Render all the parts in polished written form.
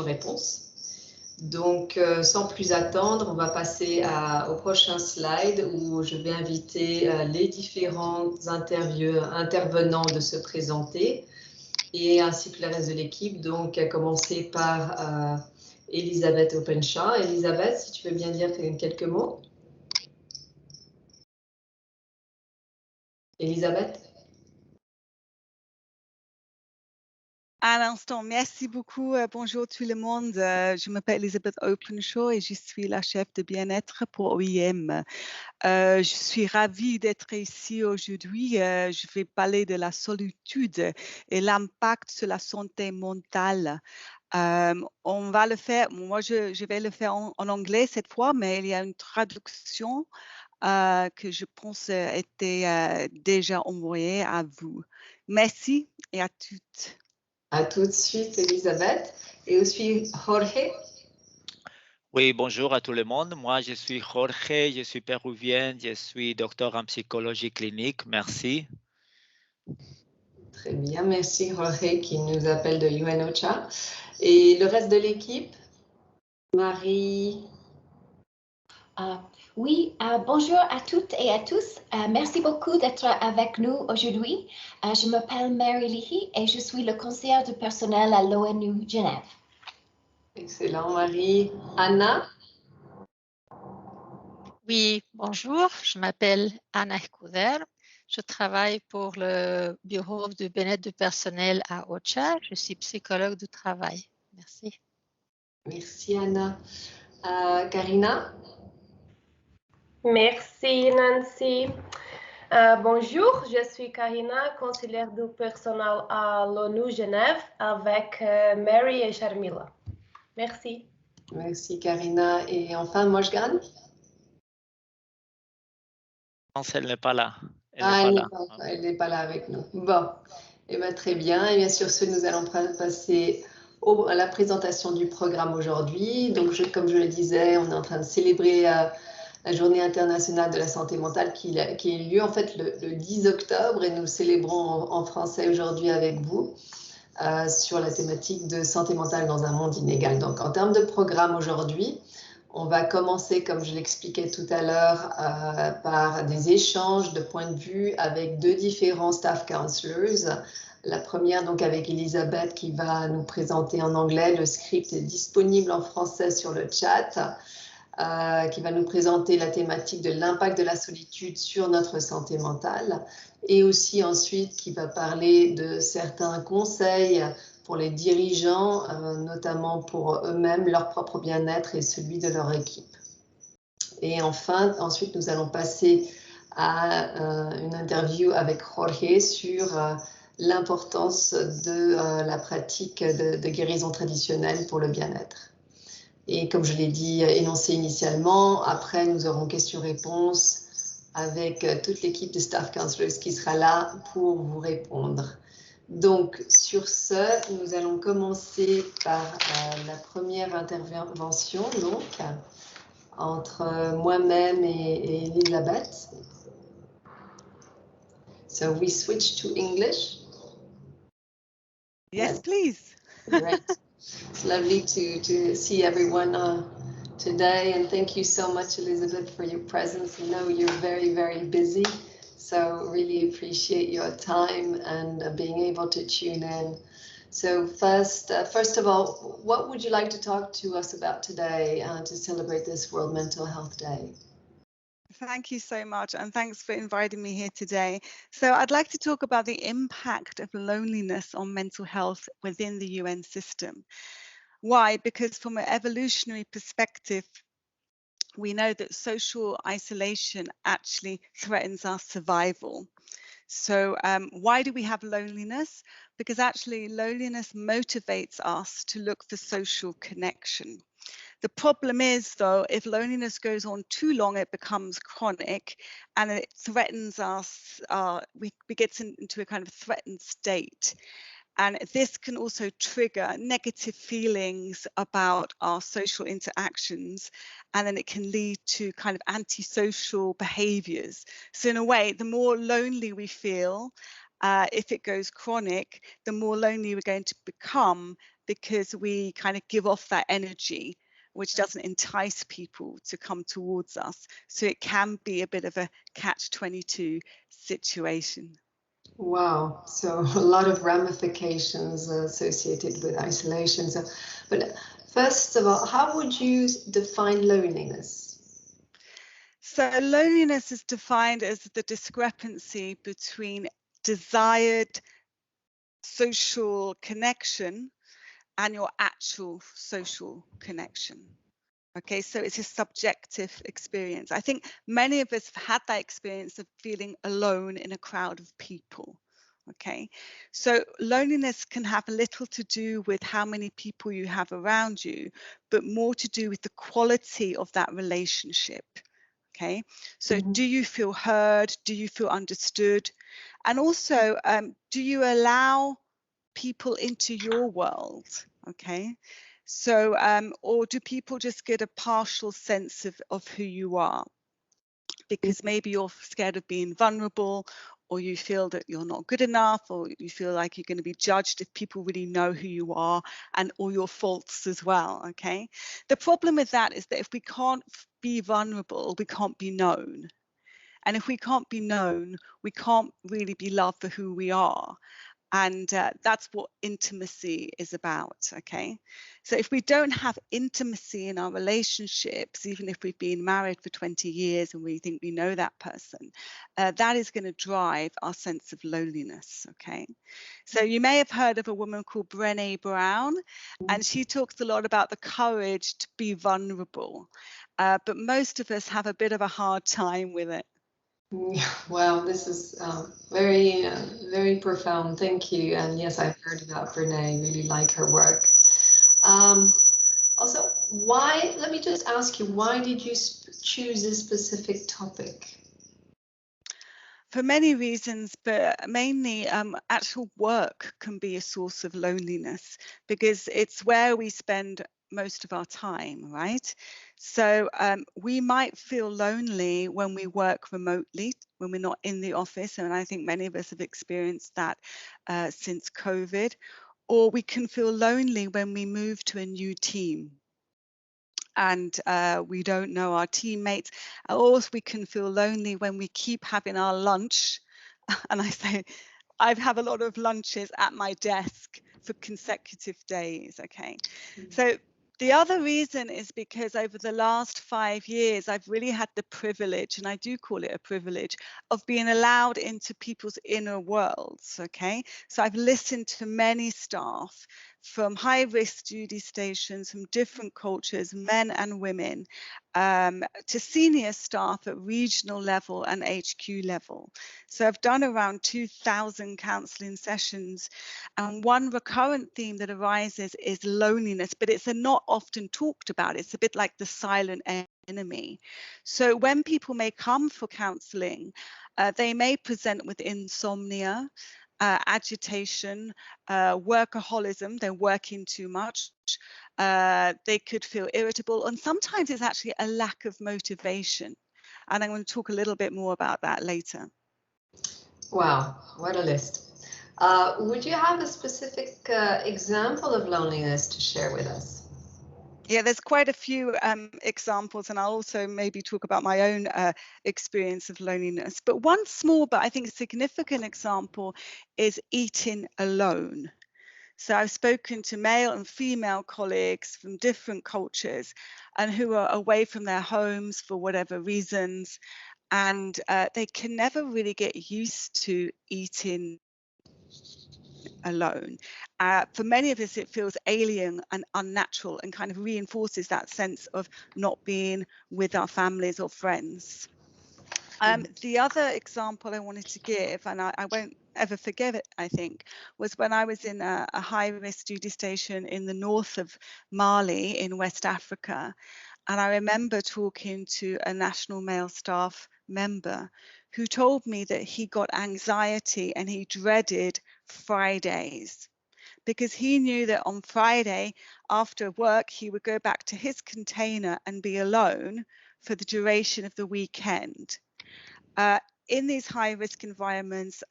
questions-réponses. Donc, sans plus attendre, on va passer au prochain slide où je vais inviter les différents intervenants de se présenter et ainsi que le reste de l'équipe. Donc, à commencer par Elisabeth Openshaw. Elisabeth, si tu veux bien dire quelques mots. Elisabeth. À l'instant, merci beaucoup. Bonjour tout le monde. Je m'appelle Elisabeth Openshaw et je suis la chef de bien-être pour OIM. Je suis ravie d'être ici aujourd'hui. Je vais parler de la solitude et l'impact sur la santé mentale. On va le faire, moi je vais le faire en anglais cette fois, mais il y a une traduction que je pense était déjà envoyée à vous. Merci et à toutes. À tout de suite, Elisabeth. Et aussi Jorge. Oui, bonjour à tout le monde. Moi, je suis Jorge, je suis péruvien, je suis docteur en psychologie clinique. Merci. Très bien, merci Jorge qui nous appelle de UNOCHA. Et le reste de l'équipe, Marie. Oui, bonjour à toutes et à tous. Merci beaucoup d'être avec nous aujourd'hui. Je m'appelle Mary Leahy et je suis le conseillère du personnel à l'ONU Genève. Excellent, Marie. Anna. Oui, bonjour, je m'appelle Anna Escuder. Je travaille pour le bureau du bien-être du personnel à OCHA. Je suis psychologue du travail. Merci. Merci, Anna. Karina. Merci Nancy. Bonjour, je suis Karina, conseillère du personnel à l'ONU Genève avec Mary et Sharmila. Merci. Merci Karina. Et enfin, Mojgan. Non, elle n'est pas là. Elle n'est pas là avec nous. Bon, eh bien, très bien. Et bien sûr, nous allons passer à la présentation du programme aujourd'hui. Donc, comme je le disais, on est en train de célébrer la Journée internationale de la santé mentale qui a eu lieu en fait le 10 octobre et nous célébrons en français aujourd'hui avec vous sur la thématique de santé mentale dans un monde inégal. Donc, en termes de programme aujourd'hui, on va commencer, comme je l'expliquais tout à l'heure, par des échanges de points de vue avec deux différents staff counselors. La première, donc, avec Elisabeth, qui va nous présenter en anglais. Le script est disponible en français sur le chat, qui va nous présenter la thématique de l'impact de la solitude sur notre santé mentale. Et aussi ensuite, qui va parler de certains conseils pour les dirigeants, notamment pour eux-mêmes, leur propre bien-être et celui de leur équipe. Et enfin, ensuite, nous allons passer à une interview avec Jorge sur l'importance de la pratique de guérison traditionnelle pour le bien-être. Et comme je l'ai dit, énoncé initialement, après, nous aurons questions-réponses avec toute l'équipe de staff counselors qui sera là pour vous répondre. Donc, sur ce, nous allons commencer par la première intervention, donc, entre moi-même et Elisabeth. So, we switch to English. Yes, please. Great. It's lovely to see everyone today, and thank you so much, Elizabeth, for your presence. I know you're very, very busy. So really appreciate your time and being able to tune in. So first of all, what would you like to talk to us about today to celebrate this World Mental Health Day? Thank you so much, and thanks for inviting me here today. So I'd like to talk about the impact of loneliness on mental health within the UN system. Why? Because from an evolutionary perspective, we know that social isolation actually threatens our survival. So why do we have loneliness? Because actually loneliness motivates us to look for social connection. The problem is, though, if loneliness goes on too long, it becomes chronic and it threatens us, we get into a kind of threatened state. And this can also trigger negative feelings about our social interactions, and then it can lead to kind of antisocial behaviors. So in a way, the more lonely we feel, if it goes chronic, the more lonely we're going to become, because we kind of give off that energy, which doesn't entice people to come towards us. So it can be a bit of a catch-22 situation. Wow, so a lot of ramifications associated with isolation. So, but first of all, how would you define loneliness? So loneliness is defined as the discrepancy between desired social connection and your actual social connection. Okay, so it's a subjective experience. I think many of us have had that experience of feeling alone in a crowd of people. Okay, so loneliness can have little to do with how many people you have around you, but more to do with the quality of that relationship. Okay, so do you feel heard? Do you feel understood? And also, do you allow people into your world? Okay, so or do people just get a partial sense of who you are, because maybe you're scared of being vulnerable, or you feel that you're not good enough, or you feel like you're going to be judged if people really know who you are and all your faults as well. Okay, the problem with that is that if we can't be vulnerable, we can't be known. And if we can't be known, we can't really be loved for who we are. And that's what intimacy is about. Okay, so if we don't have intimacy in our relationships, even if we've been married for 20 years and we think we know that person, that is going to drive our sense of loneliness. Okay, so you may have heard of a woman called Brené Brown, and she talks a lot about the courage to be vulnerable, but most of us have a bit of a hard time with it. Wow, this is very, very profound. Thank you. And yes, I've heard about Brené. Really like her work. Also, why? Let me just ask you, why did you choose this specific topic? For many reasons, but mainly actual work can be a source of loneliness, because it's where we spend most of our time, right? So we might feel lonely when we work remotely, when we're not in the office, and I think many of us have experienced that since COVID, or we can feel lonely when we move to a new team and we don't know our teammates, or we can feel lonely when we keep having our lunch. And I say, I have a lot of lunches at my desk for consecutive days. Okay, so the other reason is because over the last 5 years, I've really had the privilege, and I do call it a privilege, of being allowed into people's inner worlds. Okay, so I've listened to many staff from high-risk duty stations, from different cultures, men and women, to senior staff at regional level and HQ level. So I've done around 2,000 counselling sessions, and one recurrent theme that arises is loneliness, but it's not often talked about. It's a bit like the silent enemy. So when people may come for counselling, they may present with insomnia, agitation, workaholism, they're working too much, they could feel irritable, and sometimes it's actually a lack of motivation. And I'm going to talk a little bit more about that later. Wow, what a list. Would you have a specific example of loneliness to share with us? Yeah, there's quite a few examples, and I'll also maybe talk about my own experience of loneliness. But one small but I think significant example is eating alone. So I've spoken to male and female colleagues from different cultures and who are away from their homes for whatever reasons, and they can never really get used to eating alone. For many of us, it feels alien and unnatural and kind of reinforces that sense of not being with our families or friends. The other example I wanted to give, and I won't ever forget it, I think, was when I was in a high-risk duty station in the north of Mali in West Africa. And I remember talking to a national male staff member who told me that he got anxiety and he dreaded Fridays, because he knew that on Friday after work, he would go back to his container and be alone for the duration of the weekend. In these high risk environments,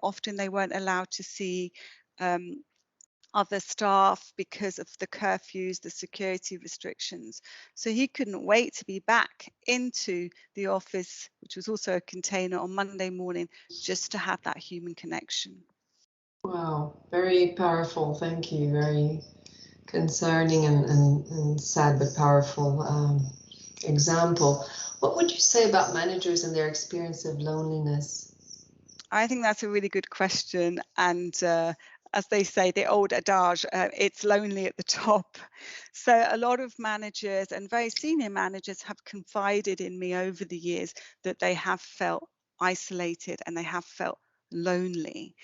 often they weren't allowed to see other staff because of the curfews, the security restrictions. So he couldn't wait to be back into the office, which was also a container, on Monday morning, just to have that human connection. Wow, very powerful. Thank you. Very concerning and sad but powerful example. What would you say about managers and their experience of loneliness? I think that's a really good question. And as they say, the old adage, it's lonely at the top. So a lot of managers and very senior managers have confided in me over the years that they have felt isolated and they have felt lonely.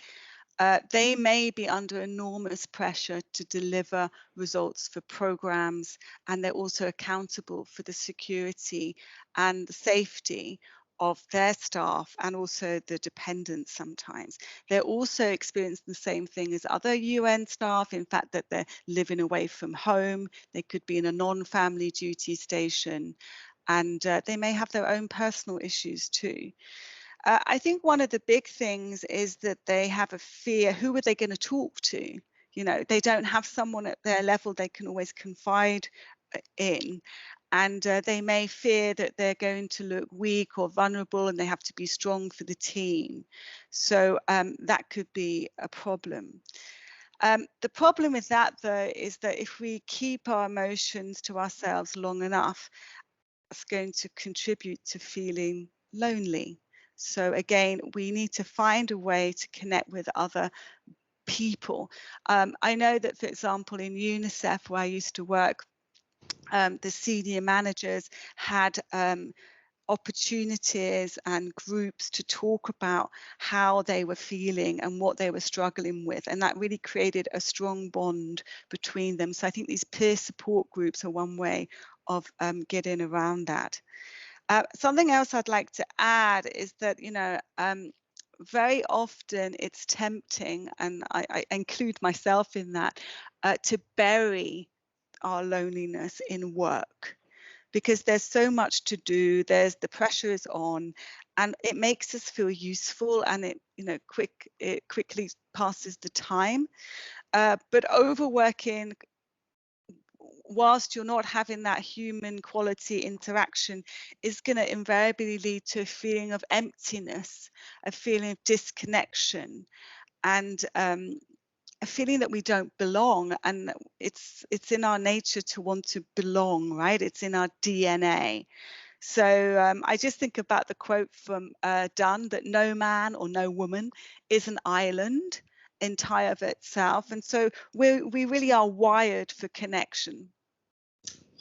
They may be under enormous pressure to deliver results for programs, and they're also accountable for the security and the safety of their staff and also the dependents sometimes. They're also experiencing the same thing as other UN staff, in fact, that they're living away from home. They could be in a non-family duty station, and they may have their own personal issues too. I think one of the big things is that they have a fear. Who are they going to talk to? You know, they don't have someone at their level they can always confide in. And they may fear that they're going to look weak or vulnerable and they have to be strong for the team. So that could be a problem. The problem with that, though, is that if we keep our emotions to ourselves long enough, that's going to contribute to feeling lonely. So again, we need to find a way to connect with other people. I know that, for example, in UNICEF, where I used to work, the senior managers had opportunities and groups to talk about how they were feeling and what they were struggling with. And that really created a strong bond between them. So I think these peer support groups are one way of getting around that. Something else I'd like to add is that, you know, very often it's tempting, and I include myself in that, to bury our loneliness in work, because there's so much to do. The pressure is on, and it makes us feel useful, and it quickly passes the time. But overworking, whilst you're not having that human quality interaction, is going to invariably lead to a feeling of emptiness, a feeling of disconnection, and a feeling that we don't belong. And it's in our nature to want to belong, right? It's in our DNA. So I just think about the quote from Donne, that no man or no woman is an island entire of itself. And so we really are wired for connection.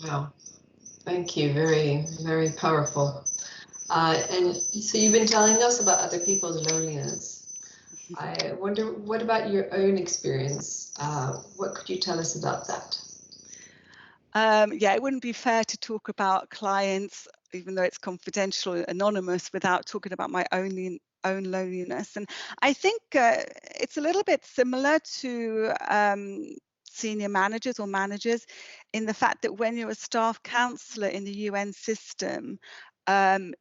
Wow, thank you. Very, very powerful. And so you've been telling us about other people's loneliness. I wonder, what about your own experience? What could you tell us about that? Yeah, it wouldn't be fair to talk about clients, even though it's confidential, anonymous, without talking about my own loneliness. And I think it's a little bit similar to senior managers or managers, in the fact that when you're a staff counsellor in the UN system,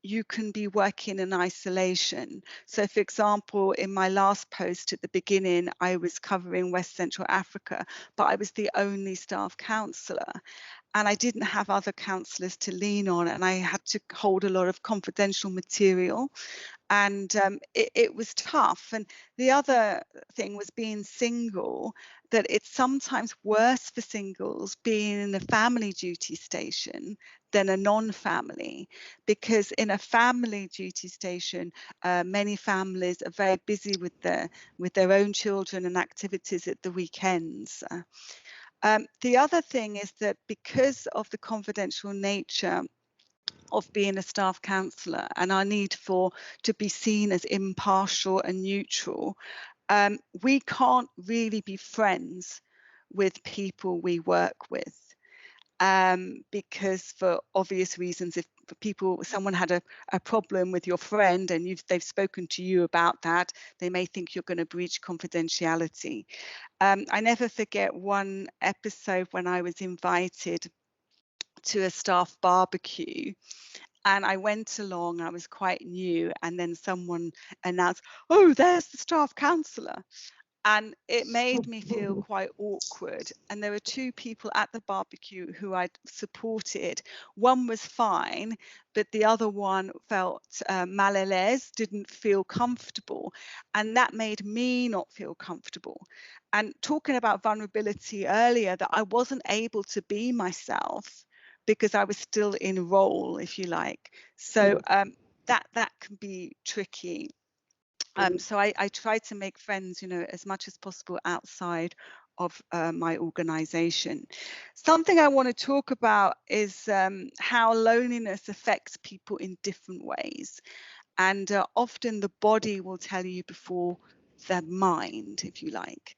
you can be working in isolation. So, for example, in my last post at the beginning, I was covering West Central Africa, but I was the only staff counsellor. And I didn't have other counsellors to lean on, and I had to hold a lot of confidential material. And it was tough. And the other thing was being single, that it's sometimes worse for singles being in a family duty station than a non-family, because in a family duty station, many families are very busy with their own children and activities at the weekends. The other thing is that because of the confidential nature of being a staff counsellor and our need to be seen as impartial and neutral, we can't really be friends with people we work with, because for obvious reasons, if someone had a problem with your friend and they've spoken to you about that, they may think you're going to breach confidentiality. I never forget one episode when I was invited to a staff barbecue, and I went along. I was quite new, and then someone announced, "Oh, there's the staff counsellor." And it made me feel quite awkward. And there were two people at the barbecue who I'd supported. One was fine, but the other one felt mal à l'aise, didn't feel comfortable. And that made me not feel comfortable. And talking about vulnerability earlier, that I wasn't able to be myself because I was still in role, if you like. So that can be tricky. So I try to make friends, you know, as much as possible outside of my organization. Something I want to talk about is how loneliness affects people in different ways. And often the body will tell you before the mind, if you like.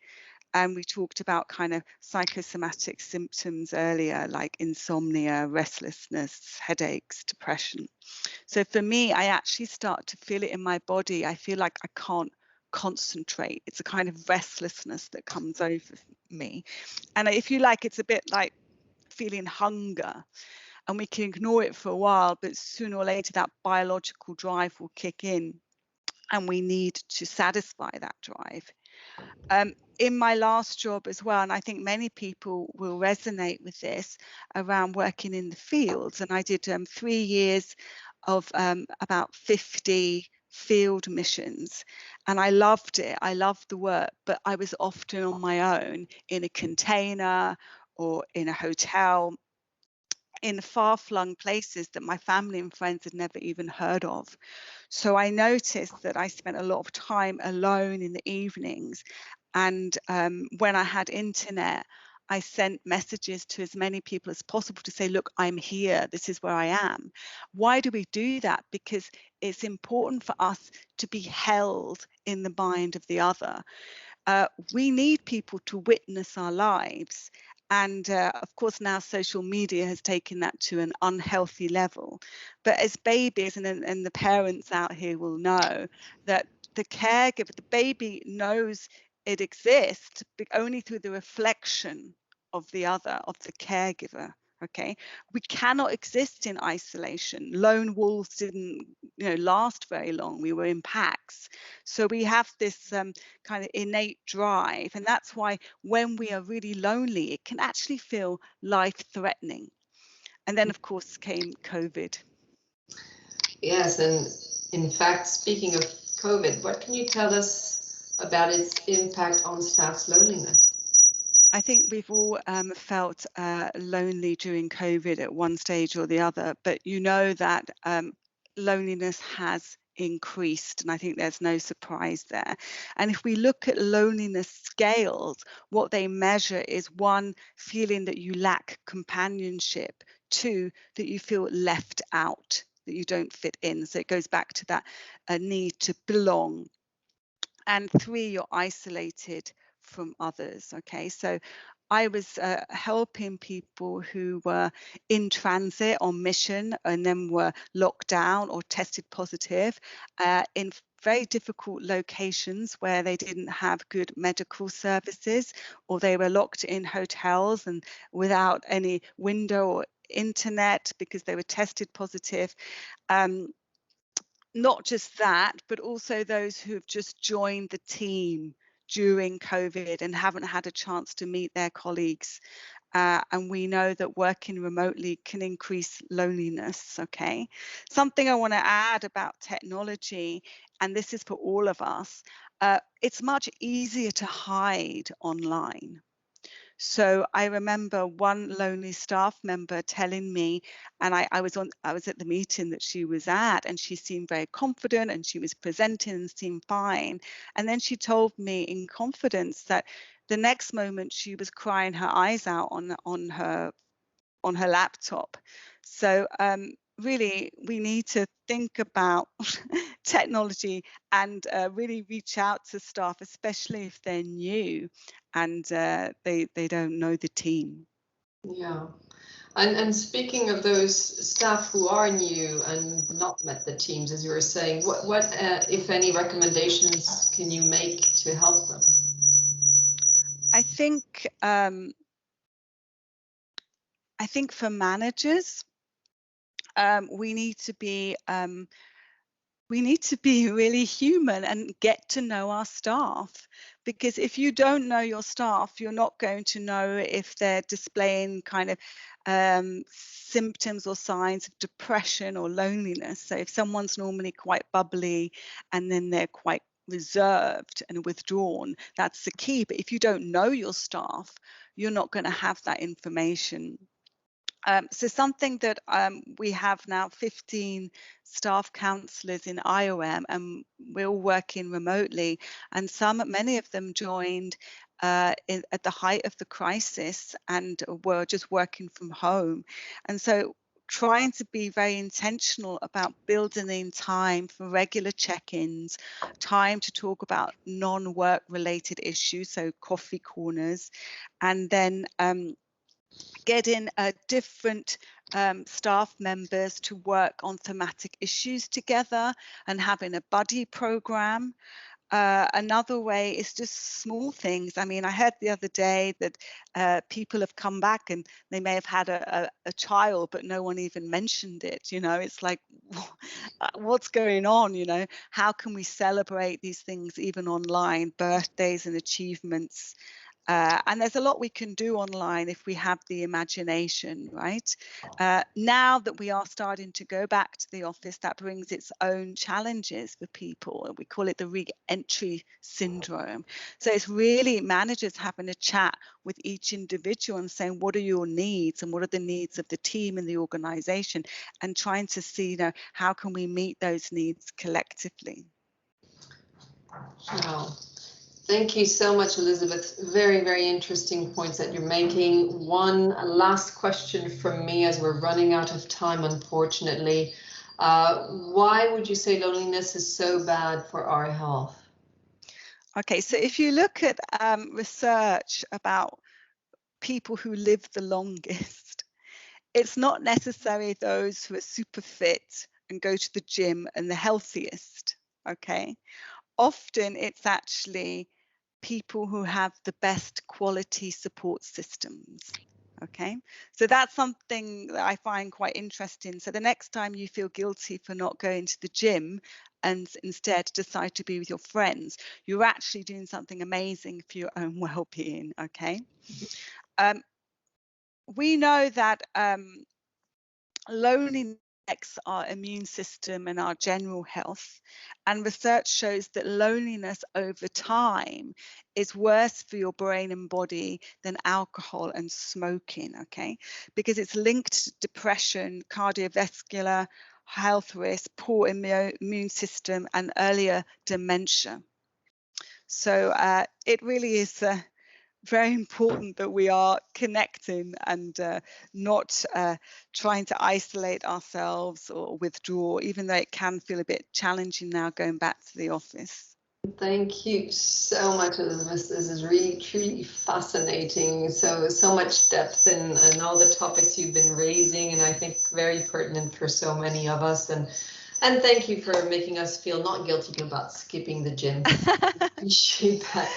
And we talked about kind of psychosomatic symptoms earlier, like insomnia, restlessness, headaches, depression. So for me, I actually start to feel it in my body. I feel like I can't concentrate. It's a kind of restlessness that comes over me. And if you like, it's a bit like feeling hunger. And we can ignore it for a while, but sooner or later that biological drive will kick in and we need to satisfy that drive. In my last job as well, and I think many people will resonate with this around working in the fields, and I did 3 years of about 50 field missions, and I loved it. I loved the work, but I was often on my own in a container or in a hotel in far-flung places that my family and friends had never even heard of. So I noticed that I spent a lot of time alone in the evenings. And when I had internet, I sent messages to as many people as possible to say, look, I'm here. This is where I am. Why do we do that? Because it's important for us to be held in the mind of the other. We need people to witness our lives. And of course, now social media has taken that to an unhealthy level. But as babies, and the parents out here will know that the caregiver, the baby knows it exists only through the reflection of the other, of the caregiver. Okay, we cannot exist in isolation. Lone wolves didn't, last very long. We were in packs. So we have this kind of innate drive, and that's why when we are really lonely, it can actually feel life-threatening. And then, of course, came COVID. Yes, and in fact, speaking of COVID, what can you tell us about its impact on staff's loneliness? I think we've all felt lonely during COVID at one stage or the other, but you know that loneliness has increased, and I think there's no surprise there. And if we look at loneliness scales, what they measure is 1, feeling that you lack companionship, 2, that you feel left out, that you don't fit in. So it goes back to that need to belong. And 3, you're isolated from others. Okay, so I was helping people who were in transit on mission and then were locked down or tested positive in very difficult locations where they didn't have good medical services, or they were locked in hotels and without any window or internet because they were tested positive. Not just that, but also those who have just joined the team during COVID and haven't had a chance to meet their colleagues. And we know that working remotely can increase loneliness, okay? Something I want to add about technology, and this is for all of us, it's much easier to hide online. So I remember one lonely staff member telling me, and I was at the meeting that she was at, and she seemed very confident and she was presenting and seemed fine. And then she told me in confidence that the next moment she was crying her eyes out on her laptop. So really, we need to think about technology and really reach out to staff, especially if they're new and they don't know the team. Yeah. And speaking of those staff who are new and not met the teams, as you were saying, what if any, recommendations can you make to help them? I think for managers, we need to be we need to be really human and get to know our staff, because if you don't know your staff, you're not going to know if they're displaying kind of symptoms or signs of depression or loneliness. So if someone's normally quite bubbly and then they're quite reserved and withdrawn, that's the key. But if you don't know your staff, you're not going to have that information. So something that we have now 15 staff counsellors in IOM, and we're all working remotely, and many of them joined at the height of the crisis and were just working from home. And so trying to be very intentional about building in time for regular check-ins, time to talk about non-work related issues, so coffee corners, and then getting different staff members to work on thematic issues together and having a buddy program. Another way is just small things. I mean, I heard the other day that people have come back and they may have had a child, but no one even mentioned it. You know, it's like, what's going on? You know, how can we celebrate these things even online, birthdays and achievements? And there's a lot we can do online if we have the imagination, right? Now that we are starting to go back to the office, that brings its own challenges for people. We call it the re-entry syndrome. So it's really managers having a chat with each individual and saying, what are your needs and what are the needs of the team and the organization, and trying to see, you know, how can we meet those needs collectively? Wow. Thank you so much, Elizabeth. Very, very interesting points that you're making. One last question from me as we're running out of time, unfortunately. Why would you say loneliness is so bad for our health? Okay, so if you look at research about people who live the longest, it's not necessarily those who are super fit and go to the gym and the healthiest, okay? Often it's actually people who have the best quality support systems, okay? So that's something that I find quite interesting. So the next time you feel guilty for not going to the gym and instead decide to be with your friends, you're actually doing something amazing for your own well-being, okay? We know that loneliness affects our immune system and our general health, and research shows that loneliness over time is worse for your brain and body than alcohol and smoking, okay? Because it's linked to depression, cardiovascular health risk, poor immune system, and earlier dementia. So it really is very important that we are connecting and not trying to isolate ourselves or withdraw, even though it can feel a bit challenging now going back to the office. Thank you so much, Elizabeth. This is really, truly fascinating. So much depth in all the topics you've been raising, and I think very pertinent for so many of us. And thank you for making us feel not guilty about skipping the gym. Appreciate that.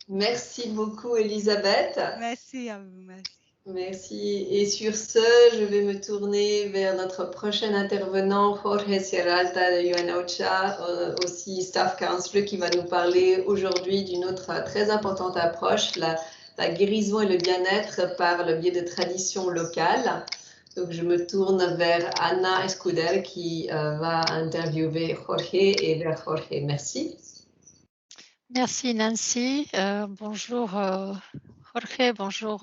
Merci beaucoup, Elisabeth. Merci à vous. Merci. Merci. Et sur ce, je vais me tourner vers notre prochain intervenant, Jorge Sierralta de UN-OCHA, aussi staff counselor, qui va nous parler aujourd'hui d'une autre très importante approche, la guérison et le bien-être par le biais de traditions locales. Donc, je me tourne vers Ana Escuder qui va interviewer Jorge et vers Jorge. Merci. Merci Nancy. Bonjour Jorge, bonjour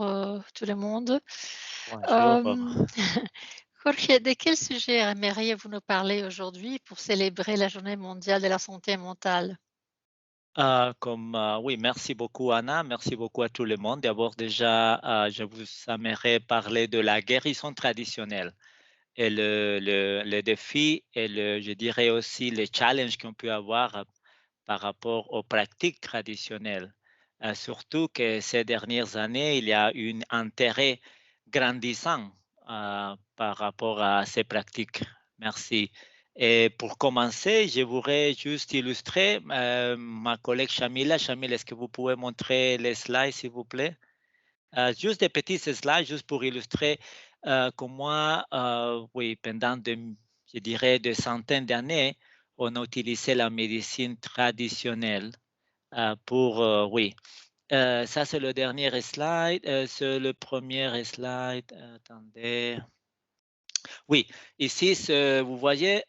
tout le monde. Bonjour. Jorge, de quel sujet aimeriez-vous nous parler aujourd'hui pour célébrer la Journée mondiale de la santé mentale? Oui, merci beaucoup Anna, merci beaucoup à tout le monde. D'abord déjà, je vous aimerais parler de la guérison traditionnelle et le défi et je dirais aussi les challenges qu'on peut avoir par rapport aux pratiques traditionnelles. Surtout que ces dernières années, il y a un intérêt grandissant par rapport à ces pratiques. Merci. Et pour commencer, je voudrais juste illustrer ma collègue Shamila. Shamila, est-ce que vous pouvez montrer les slides, s'il vous plaît? Juste des petits slides, juste pour illustrer comment, oui, pendant je dirais des centaines d'années, on a utilisé la médecine traditionnelle pour, oui. Ça, c'est le dernier slide. C'est le premier slide. Attendez. Oui, ici, vous voyez,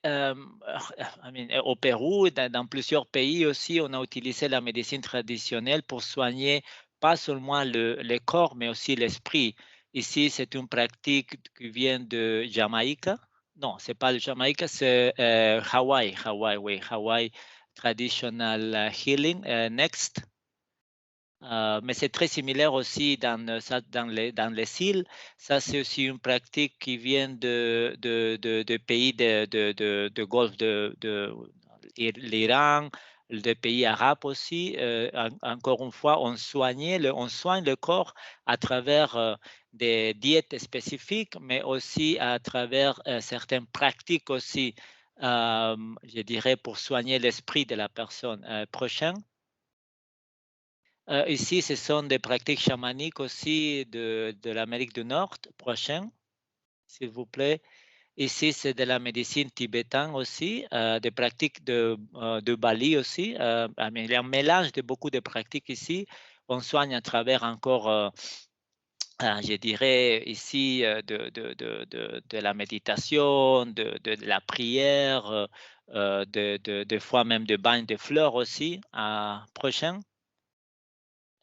au Pérou, dans plusieurs pays aussi, on a utilisé la médecine traditionnelle pour soigner pas seulement le corps, mais aussi l'esprit. Ici, c'est une pratique qui vient de Jamaïque. Non, c'est pas le Jamaïque, c'est Hawaï. Hawaï, oui, Hawaï Traditional Healing. Next. Mais c'est très similaire aussi dans les îles. Ça, c'est aussi une pratique qui vient de pays de Golfe, de l'Iran, des pays arabes aussi. Encore une fois, on soigne le corps à travers des diètes spécifiques, mais aussi à travers certaines pratiques aussi, je dirais, pour soigner l'esprit de la personne. Prochain. Ici, ce sont des pratiques chamaniques aussi de l'Amérique du Nord. Prochain, s'il vous plaît. Ici, c'est de la médecine tibétaine aussi, des pratiques de Bali aussi. Il y a un mélange de beaucoup de pratiques ici. On soigne à travers encore, je dirais ici, de la méditation, de la prière, des fois même de bain de fleurs aussi. Prochain.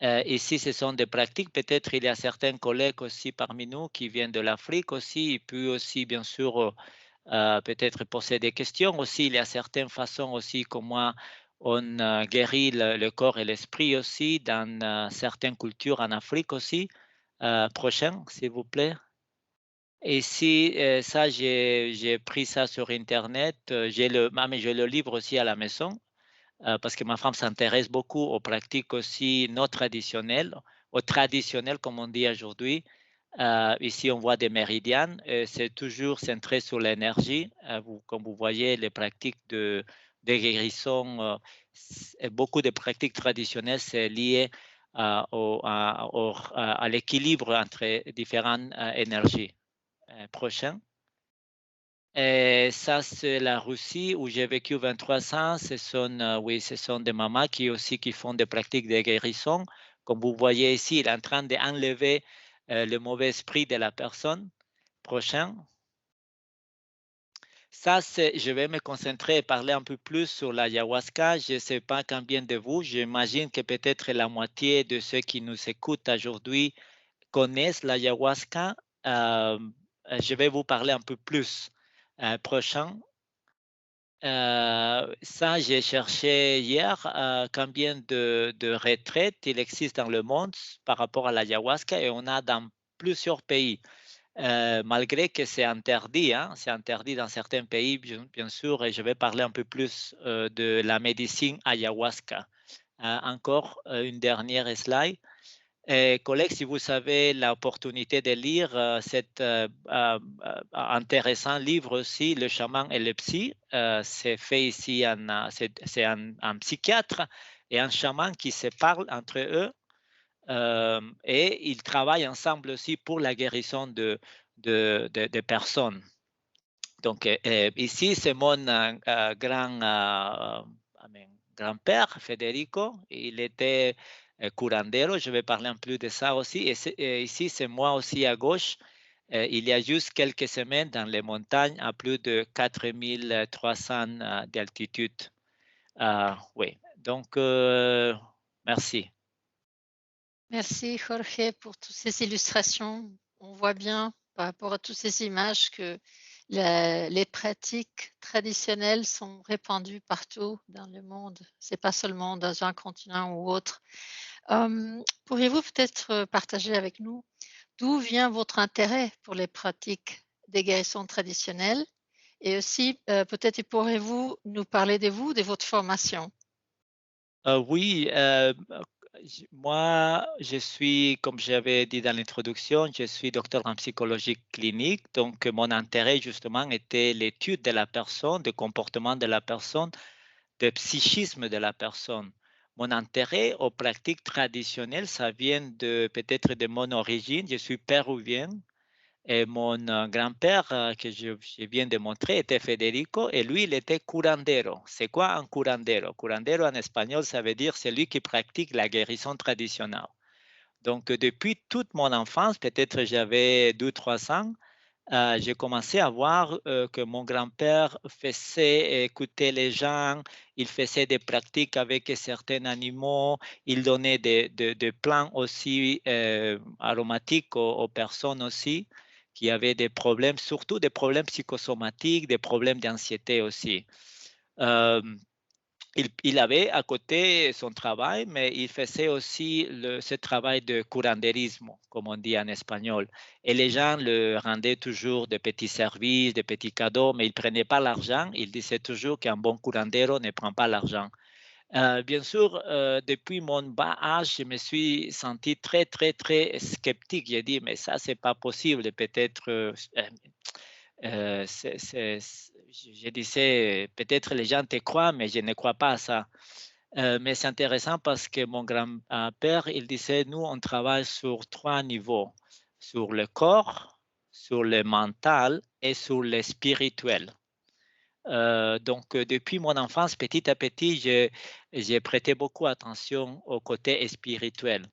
Ici, ce sont des pratiques. Peut-être il y a certains collègues aussi parmi nous qui viennent de l'Afrique aussi. Il peut aussi, bien sûr, peut-être poser des questions aussi. Il y a certaines façons aussi comment on guérit le corps et l'esprit aussi dans certaines cultures en Afrique aussi. Prochain, s'il vous plaît. Ici, ça, j'ai pris ça sur Internet. J'ai le livre aussi à la maison. Parce que ma femme s'intéresse beaucoup aux pratiques aussi non traditionnelles, aux traditionnelles comme on dit aujourd'hui. Ici, on voit des méridianes. C'est toujours centré sur l'énergie. Comme vous voyez, les pratiques de guérison, beaucoup de pratiques traditionnelles, c'est lié à l'équilibre entre différentes énergies. Prochain. Et ça, c'est la Russie où j'ai vécu 23 ans. Ce sont des mamans qui font des pratiques de guérison. Comme vous voyez ici, il est en train d'enlever le mauvais esprit de la personne. Prochain. Ça, je vais me concentrer et parler un peu plus sur l'ayahuasca. Je ne sais pas combien de vous, j'imagine que peut-être la moitié de ceux qui nous écoutent aujourd'hui connaissent l'ayahuasca. Je vais vous parler un peu plus. Prochain. Ça, j'ai cherché hier combien de retraites il existe dans le monde par rapport à l'ayahuasca et on a dans plusieurs pays. Malgré que c'est interdit, hein, c'est interdit dans certains pays, bien sûr, et je vais parler un peu plus de la médecine ayahuasca. Encore une dernière slide. Collègues, si vous avez l'opportunité de lire cet intéressant livre aussi, Le chaman et le psy, c'est fait ici, c'est un psychiatre et un chaman qui se parlent entre eux et ils travaillent ensemble aussi pour la guérison de personnes. Donc ici, c'est mon grand-père, Federico. Il était curandero, je vais parler un peu de ça aussi. Et ici, c'est moi aussi à gauche. Il y a juste quelques semaines dans les montagnes à plus de 4300 d'altitude. Oui, donc merci. Merci Jorge pour toutes ces illustrations. On voit bien par rapport à toutes ces images que les pratiques traditionnelles sont répandues partout dans le monde. Ce n'est pas seulement dans un continent ou autre. Pourriez-vous peut-être partager avec nous d'où vient votre intérêt pour les pratiques des guérisons traditionnelles? Et aussi, peut-être pourrez-vous nous parler de vous, de votre formation? Oui, moi, je suis, comme j'avais dit dans l'introduction, je suis docteur en psychologie clinique. Donc, mon intérêt, justement, était l'étude de la personne, du comportement de la personne, du psychisme de la personne. Mon intérêt aux pratiques traditionnelles, ça vient peut-être de mon origine. Je suis péruvien Et mon grand-père, que je viens de montrer, était Federico, et lui, il était curandero. C'est quoi un curandero? Curandero en espagnol, ça veut dire celui qui pratique la guérison traditionnelle. Donc, depuis toute mon enfance, peut-être j'avais 2-3 ans, j'ai commencé à voir que mon grand-père faisait écouter les gens, il faisait des pratiques avec certains animaux, il donnait des plants aussi aromatiques aux personnes aussi qui avaient des problèmes, surtout des problèmes psychosomatiques, des problèmes d'anxiété aussi. Il avait à côté son travail, mais il faisait aussi ce travail de curanderisme, comme on dit en espagnol. Et les gens le rendaient toujours de petits services, de petits cadeaux, mais il ne prenait pas l'argent. Il disait toujours qu'un bon curandero ne prend pas l'argent. Bien sûr, depuis mon bas âge, je me suis senti très, très, très sceptique. J'ai dit, mais ça, ce n'est pas possible. Peut-être je disais, peut-être les gens te croient, mais je ne crois pas à ça. Mais c'est intéressant parce que mon grand-père, il disait, nous, on travaille sur 3 niveaux, sur le corps, sur le mental et sur le spirituel. Donc, depuis mon enfance, petit à petit, j'ai prêté beaucoup attention au côté spirituel.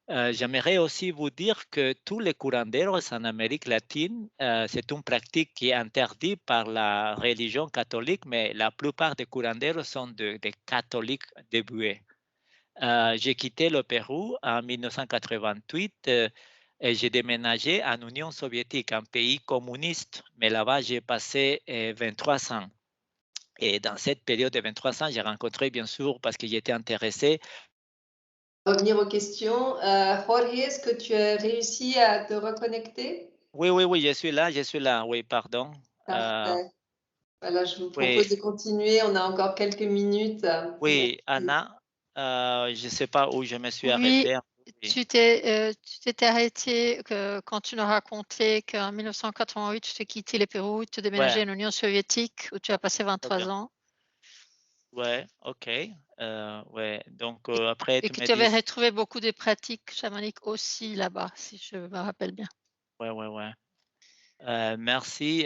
J'aimerais aussi vous dire que tous les curanderos en Amérique latine, c'est une pratique qui est interdite par la religion catholique, mais la plupart des curanderos sont des catholiques débués. J'ai quitté le Pérou en 1988 et j'ai déménagé en Union soviétique, un pays communiste, mais là-bas, j'ai passé 23 ans. Et dans cette période de 23 ans, j'ai rencontré, bien sûr, parce que j'étais intéressé. Revenir aux questions. Jorge, est-ce que tu as réussi à te reconnecter? Oui, je suis là, oui, pardon. Parfait. Voilà, je vous propose de continuer, on a encore quelques minutes. Oui, Merci. Anna, je ne sais pas où je me suis arrêté. Oui, tu t'étais arrêté quand tu nous racontais qu'en 1988, tu t'es quitté le Pérou, tu t'es déménagé en Union soviétique où tu as passé 23 ans. Ouais, ok. Ouais, donc après, Et que tu avais retrouvé beaucoup de pratiques chamaniques aussi là-bas, si je me rappelle bien. Ouais. Merci.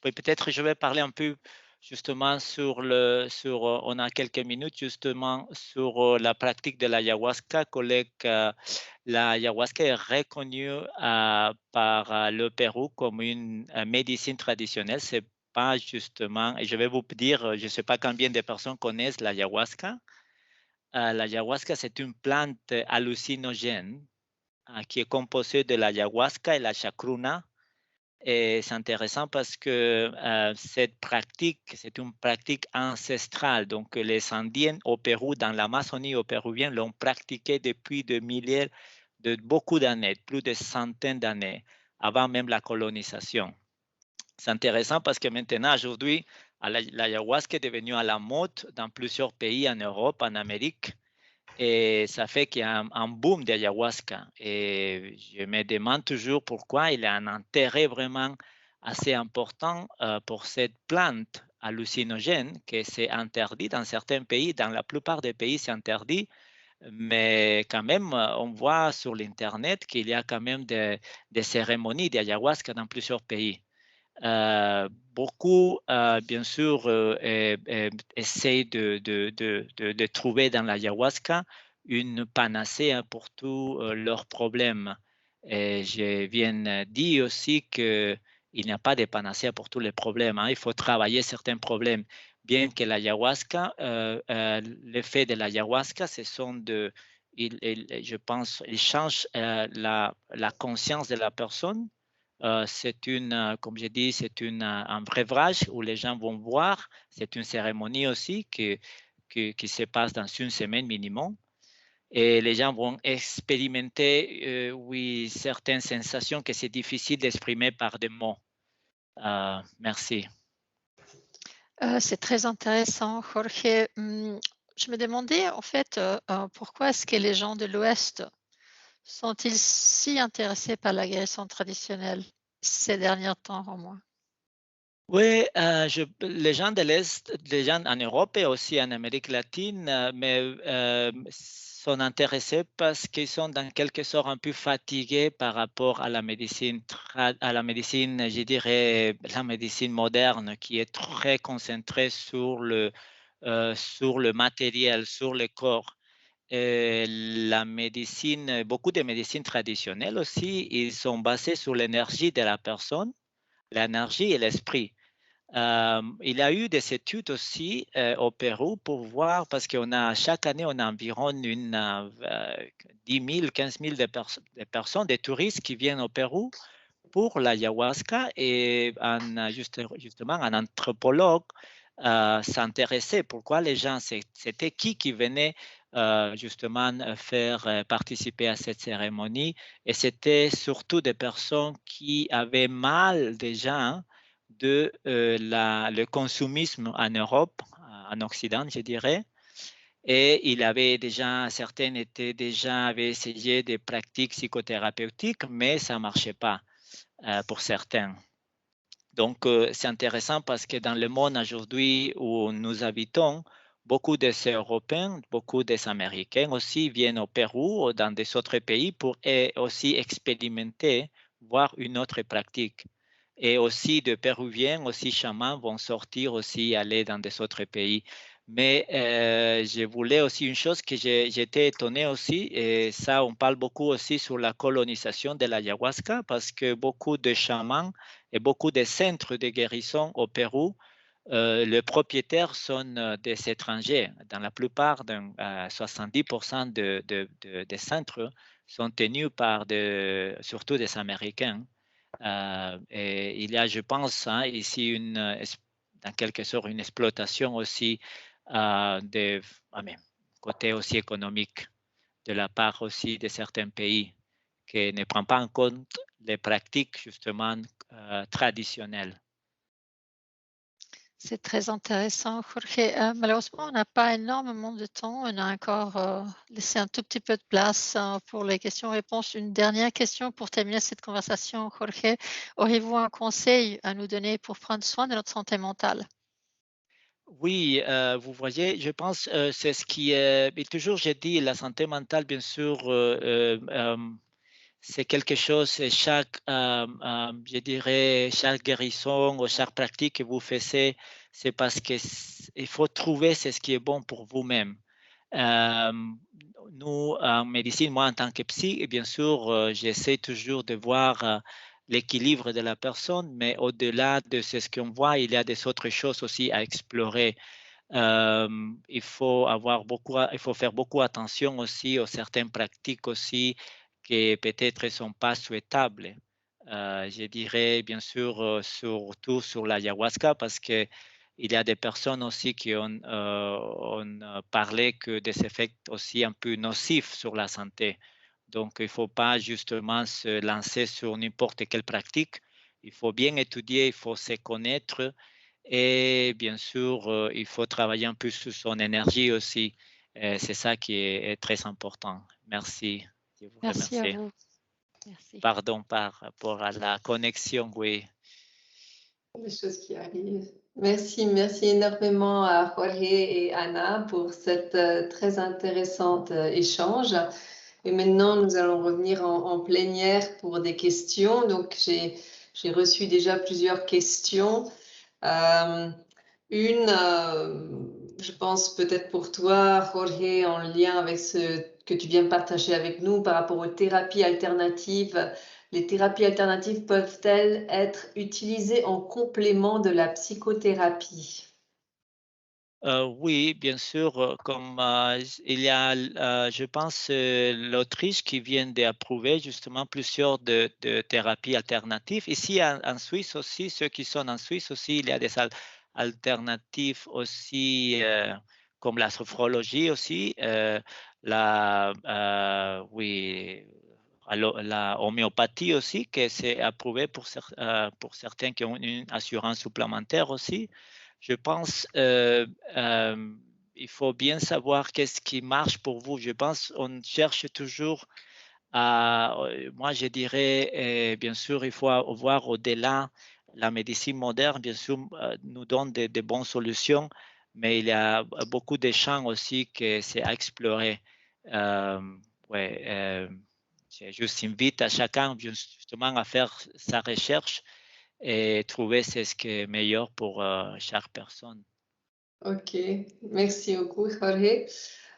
Oui, peut-être je vais parler un peu justement on a quelques minutes justement sur la pratique de l'ayahuasca. L'ayahuasca est reconnue par le Pérou comme une médecine traditionnelle. C'est pas justement, et je vais vous dire, je ne sais pas combien de personnes connaissent l'ayahuasca. L'ayahuasca, c'est une plante hallucinogène qui est composée de l'ayahuasca et la chacruna. Et c'est intéressant parce que cette pratique, c'est une pratique ancestrale. Donc, les Indiens au Pérou, dans l'Amazonie au Péruvien, l'ont pratiquée depuis beaucoup d'années, plus de centaines d'années, avant même la colonisation. C'est intéressant parce que maintenant, aujourd'hui, l'ayahuasca est devenue à la mode dans plusieurs pays en Europe, en Amérique. Et ça fait qu'il y a un boom d'ayahuasca. Et je me demande toujours pourquoi il y a un intérêt vraiment assez important pour cette plante hallucinogène, que c'est interdit dans certains pays. Dans la plupart des pays, c'est interdit. Mais quand même, on voit sur l'Internet qu'il y a quand même des cérémonies d'ayahuasca dans plusieurs pays. Beaucoup, bien sûr, essayent de trouver dans l'ayahuasca une panacée pour tous leurs problèmes. Et je viens dire aussi qu'il n'y a pas de panacée pour tous les problèmes. Il faut travailler certains problèmes. Bien que l'ayahuasca, l'effet de l'ayahuasca, ce sont je pense, il change la conscience de la personne. C'est comme je dis, c'est un breuvage où les gens vont voir. C'est une cérémonie aussi qui se passe dans une semaine minimum. Et les gens vont expérimenter, oui, certaines sensations que c'est difficile d'exprimer par des mots. Merci. C'est très intéressant, Jorge. Je me demandais en fait pourquoi est-ce que les gens de l'Ouest sont-ils si intéressés par la guérison traditionnelle ces derniers temps au moins? Oui, les gens de l'Est, les gens en Europe et aussi en Amérique latine, mais sont intéressés parce qu'ils sont dans quelque sorte un peu fatigués par rapport à la médecine, je dirais, la médecine moderne qui est très concentrée sur le matériel, sur le corps. La médecine, beaucoup de médecines traditionnelles aussi, ils sont basés sur l'énergie de la personne, l'énergie et l'esprit. Il y a eu des études aussi au Pérou pour voir, parce chaque année, on a environ 10 000, 15 000 de personnes, des touristes qui viennent au Pérou pour l'ayahuasca, et justement, un anthropologue s'intéressait pourquoi les gens, c'était qui venait justement faire participer à cette cérémonie, et c'était surtout des personnes qui avaient mal déjà, hein, de le consumisme en Europe, en Occident, je dirais. Et certaines avaient essayé des pratiques psychothérapeutiques, mais ça ne marchait pas pour certains. Donc, c'est intéressant parce que dans le monde aujourd'hui où nous habitons, beaucoup des Européens, beaucoup des Américains aussi viennent au Pérou ou dans des autres pays pour aussi expérimenter, voir une autre pratique. Et aussi de Péruviens, aussi chamans vont sortir aussi, aller dans des autres pays. Mais je voulais aussi une chose que j'étais étonné aussi, et ça, on parle beaucoup aussi sur la colonisation de l'ayahuasca, parce que beaucoup de chamans et beaucoup de centres de guérison au Pérou, les propriétaires sont des étrangers. Dans la plupart, 70% des centres sont tenus par surtout des Américains. Et il y a, je pense, hein, ici dans quelque sorte une exploitation aussi côté aussi économique de la part aussi de certains pays qui ne prend pas en compte les pratiques justement traditionnelles. C'est très intéressant, Jorge. Malheureusement, on n'a pas énormément de temps. On a encore laissé un tout petit peu de place pour les questions-réponses. Une dernière question pour terminer cette conversation, Jorge. Auriez-vous un conseil à nous donner pour prendre soin de notre santé mentale? Oui, vous voyez, je pense c'est ce qui est. Et toujours, j'ai dit, la santé mentale, bien sûr, c'est quelque chose, et je dirais, chaque guérison ou chaque pratique que vous faites, c'est parce qu'il faut trouver ce qui est bon pour vous-même. Nous, en médecine, moi, en tant que psy, bien sûr, j'essaie toujours de voir l'équilibre de la personne, mais au-delà de ce qu'on voit, il y a des autres choses aussi à explorer. Il faut faire beaucoup attention aussi aux certaines pratiques aussi qui peut-être ne sont pas souhaitables. Je dirais bien sûr surtout sur l'ayahuasca, parce que il y a des personnes aussi qui ont parlé que des effets aussi un peu nocifs sur la santé. Donc, il ne faut pas justement se lancer sur n'importe quelle pratique. Il faut bien étudier, il faut se connaître, et bien sûr, il faut travailler un peu sur son énergie aussi. C'est ça qui est très important. Merci. Je vous Merci remercie. à vous. Merci. Pardon par rapport à la connexion, oui. Des choses qui arrivent. Merci énormément à Jorge et Anna pour cette très intéressante échange. Et maintenant, nous allons revenir en plénière pour des questions. Donc, j'ai reçu déjà plusieurs questions. Je pense peut-être pour toi, Jorge, en lien avec ce que tu viens de partager avec nous par rapport aux thérapies alternatives. Les thérapies alternatives peuvent-elles être utilisées en complément de la psychothérapie? Oui, bien sûr, comme il y a, je pense, l'Autriche qui vient d'approuver justement plusieurs de thérapies alternatives. Ici, en Suisse aussi, ceux qui sont en Suisse aussi, il y a des alternatives aussi, comme la sophrologie aussi, oui, la homéopathie aussi, que c'est approuvé pour certains qui ont une assurance supplémentaire aussi. Je pense il faut bien savoir qu'est-ce qui marche pour vous. Je pense on cherche toujours moi je dirais, bien sûr, il faut voir au-delà. La médecine moderne, bien sûr, nous donne de bonnes solutions, mais il y a beaucoup de champs aussi que c'est à explorer. Je juste invite à chacun justement à faire sa recherche et trouver ce qui est meilleur pour chaque personne. Ok, merci beaucoup, Jorge.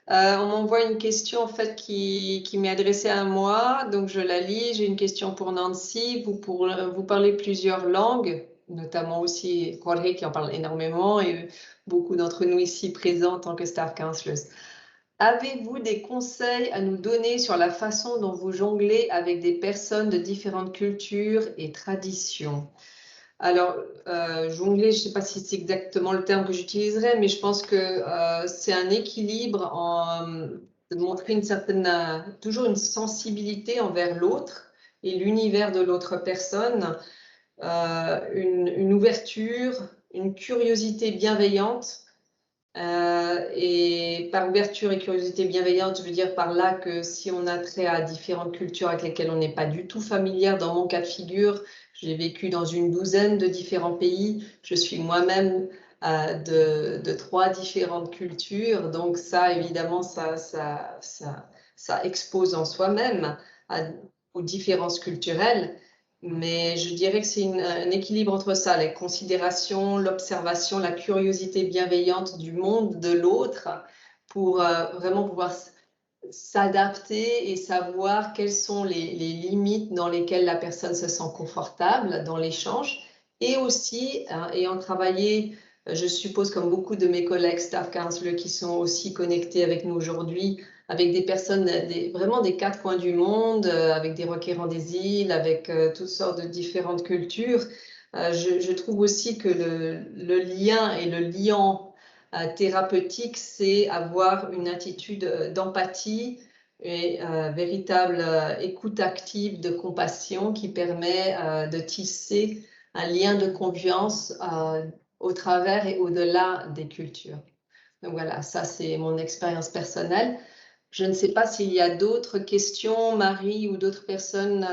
On m'envoie une question en fait qui m'est adressée à moi, donc je la lis. J'ai une question pour Nancy. Vous parlez plusieurs langues, notamment aussi Jorge qui en parle énormément et beaucoup d'entre nous ici présents en tant que staff counselors. Avez-vous des conseils à nous donner sur la façon dont vous jonglez avec des personnes de différentes cultures et traditions? Alors, jongler, je ne sais pas si c'est exactement le terme que j'utiliserais, mais je pense que c'est un équilibre de montrer toujours une sensibilité envers l'autre et l'univers de l'autre personne, une ouverture, une curiosité bienveillante. Et par ouverture et curiosité bienveillante, je veux dire par là que si on a trait à différentes cultures avec lesquelles on n'est pas du tout familière, dans mon cas de figure, j'ai vécu dans une douzaine de différents pays, je suis moi-même de 3 différentes cultures, donc ça évidemment ça expose en soi-même aux différences culturelles. Mais je dirais que c'est un équilibre entre ça, les considérations, l'observation, la curiosité bienveillante du monde de l'autre pour vraiment pouvoir s'adapter et savoir quelles sont les limites dans lesquelles la personne se sent confortable dans l'échange. Et aussi, ayant travaillé, je suppose comme beaucoup de mes collègues staff counselors qui sont aussi connectés avec nous aujourd'hui, avec des personnes vraiment des 4 coins du monde, avec des requérants des îles, avec toutes sortes de différentes cultures. Je trouve aussi que le lien et le liant thérapeutique, c'est avoir une attitude d'empathie et véritable écoute active de compassion qui permet de tisser un lien de confiance au travers et au-delà des cultures. Donc voilà, ça c'est mon expérience personnelle. Je ne sais pas s'il y a d'autres questions, Marie, ou d'autres personnes.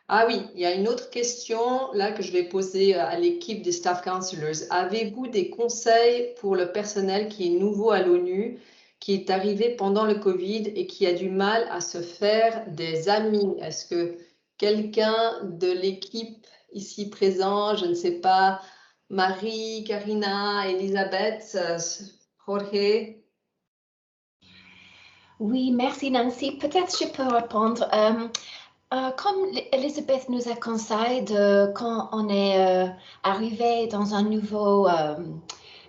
Ah oui, il y a une autre question là que je vais poser à l'équipe des staff counselors. Avez-vous des conseils pour le personnel qui est nouveau à l'ONU, qui est arrivé pendant le Covid et qui a du mal à se faire des amis? Est-ce que quelqu'un de l'équipe ici présent, je ne sais pas, Marie, Karina, Elisabeth, Jorge? Oui, merci Nancy. Peut-être je peux répondre. Comme Elisabeth nous a conseillé, quand on est arrivé dans un nouveau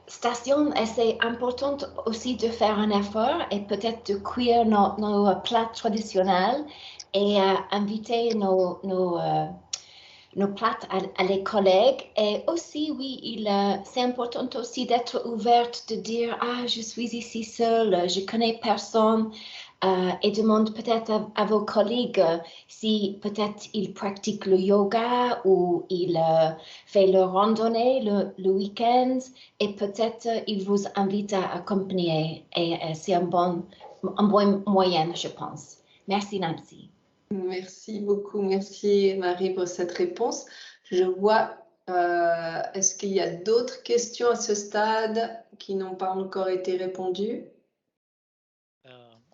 station, c'est important aussi de faire un effort et peut-être de cuire nos plats traditionnels et inviter nos plats à les collègues. Et aussi, oui, c'est important aussi d'être ouverte, de dire « Ah, je suis ici seule, je connais personne ». Et demande peut-être à vos collègues si peut-être ils pratiquent le yoga ou ils font leur randonnée le week-end et peut-être ils vous invitent à accompagner. Et c'est un bon moyen, je pense. Merci Nancy. Merci beaucoup, merci Marie pour cette réponse. Je vois, est-ce qu'il y a d'autres questions à ce stade qui n'ont pas encore été répondues?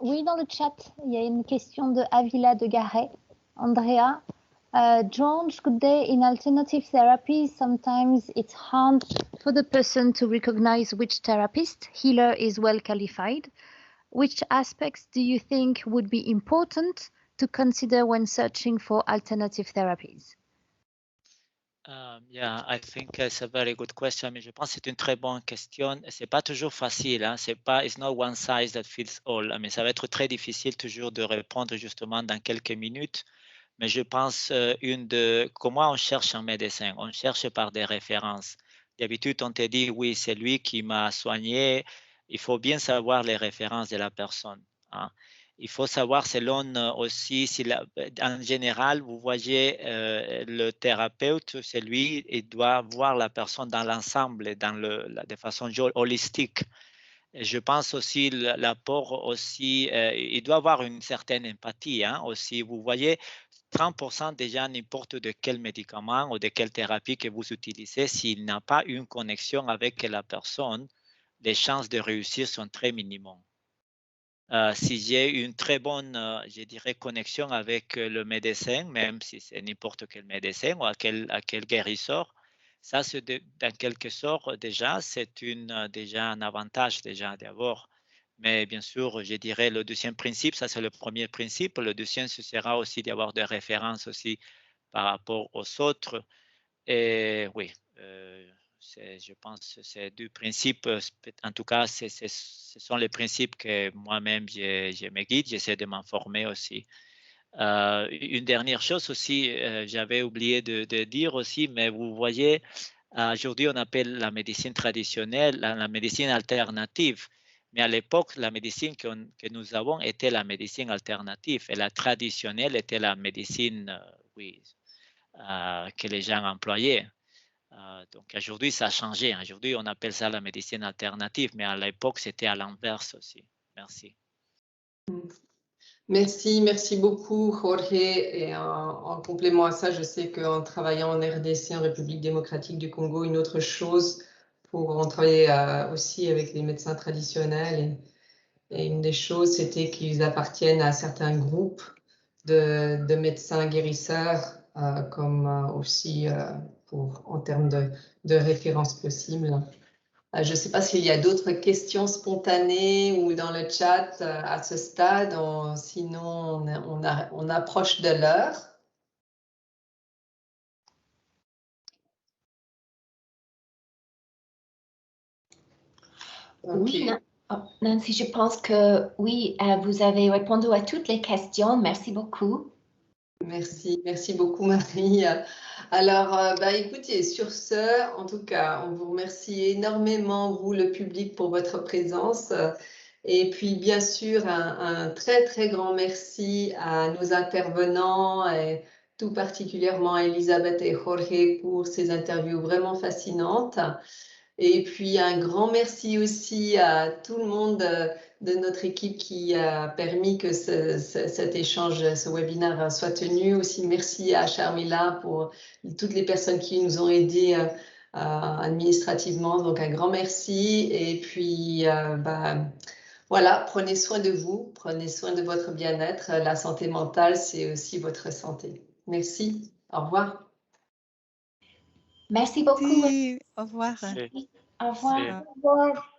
Oui, dans le chat, il y a une question de Avila de Garay. Andrea, George, good day. In alternative therapy, sometimes it's hard for the person to recognize which therapist, healer is well qualified. Which aspects do you think would be important to consider when searching for alternative therapies? Yeah, I think it's a very good question. Mais je pense que c'est une très bonne question. C'est pas toujours facile. Hein? It's not one size that fits all. Mais ça va être très difficile toujours de répondre justement dans quelques minutes. Mais je pense comment on cherche un médecin. On cherche par des références. D'habitude, on te dit oui, c'est lui qui m'a soigné. Il faut bien savoir les références de la personne. Hein? Il faut savoir selon aussi, en général, vous voyez le thérapeute, c'est lui, il doit voir la personne dans l'ensemble, de façon holistique. Et je pense aussi l'apport aussi, il doit avoir une certaine empathie hein, aussi. Vous voyez, 30% déjà n'importe de quel médicament ou de quelle thérapie que vous utilisez, s'il n'a pas une connexion avec la personne, les chances de réussir sont très minimes. si j'ai une très bonne, je dirais, connexion avec le médecin, même si c'est n'importe quel médecin ou à quel guérisseur, ça, c'est dans quelque sorte, déjà, c'est déjà un avantage déjà d'abord. Mais bien sûr, je dirais le deuxième principe, ça c'est le premier principe. Le deuxième, ce sera aussi d'avoir des références aussi par rapport aux autres. Et oui, je pense que ces deux principes, en tout cas, ce sont les principes que moi-même, je me guide. J'essaie de m'informer aussi. Une dernière chose aussi, j'avais oublié de dire aussi, mais vous voyez, aujourd'hui, on appelle la médecine traditionnelle la médecine alternative. Mais à l'époque, la médecine que nous avons était la médecine alternative et la traditionnelle était la médecine, oui, que les gens employaient. Donc aujourd'hui, ça a changé. Aujourd'hui, on appelle ça la médecine alternative, mais à l'époque, c'était à l'inverse aussi. Merci. Merci beaucoup, Jorge. Et en complément à ça, je sais qu'en travaillant en RDC, en République démocratique du Congo, une autre chose on travaillait aussi avec les médecins traditionnels. Et une des choses, c'était qu'ils appartiennent à certains groupes de médecins guérisseurs, comme aussi en termes de références possibles. Je ne sais pas s'il y a d'autres questions spontanées ou dans le chat à ce stade. Sinon, on approche de l'heure. Okay. Oui, Nancy, je pense que oui, vous avez répondu à toutes les questions. Merci beaucoup. Merci beaucoup, Marie. Alors, écoutez, sur ce, en tout cas, on vous remercie énormément, vous, le public, pour votre présence. Et puis, bien sûr, un très, très grand merci à nos intervenants, et tout particulièrement à Elisabeth et Jorge pour ces interviews vraiment fascinantes. Et puis, un grand merci aussi à tout le monde de notre équipe qui a permis que cet échange, ce webinaire soit tenu. Aussi, merci à Sharmila pour toutes les personnes qui nous ont aidés administrativement. Donc, un grand merci. Et puis, voilà, prenez soin de vous, prenez soin de votre bien-être. La santé mentale, c'est aussi votre santé. Merci. Au revoir. Merci beaucoup. Merci. Au revoir. Merci. Au revoir. Merci. Au revoir.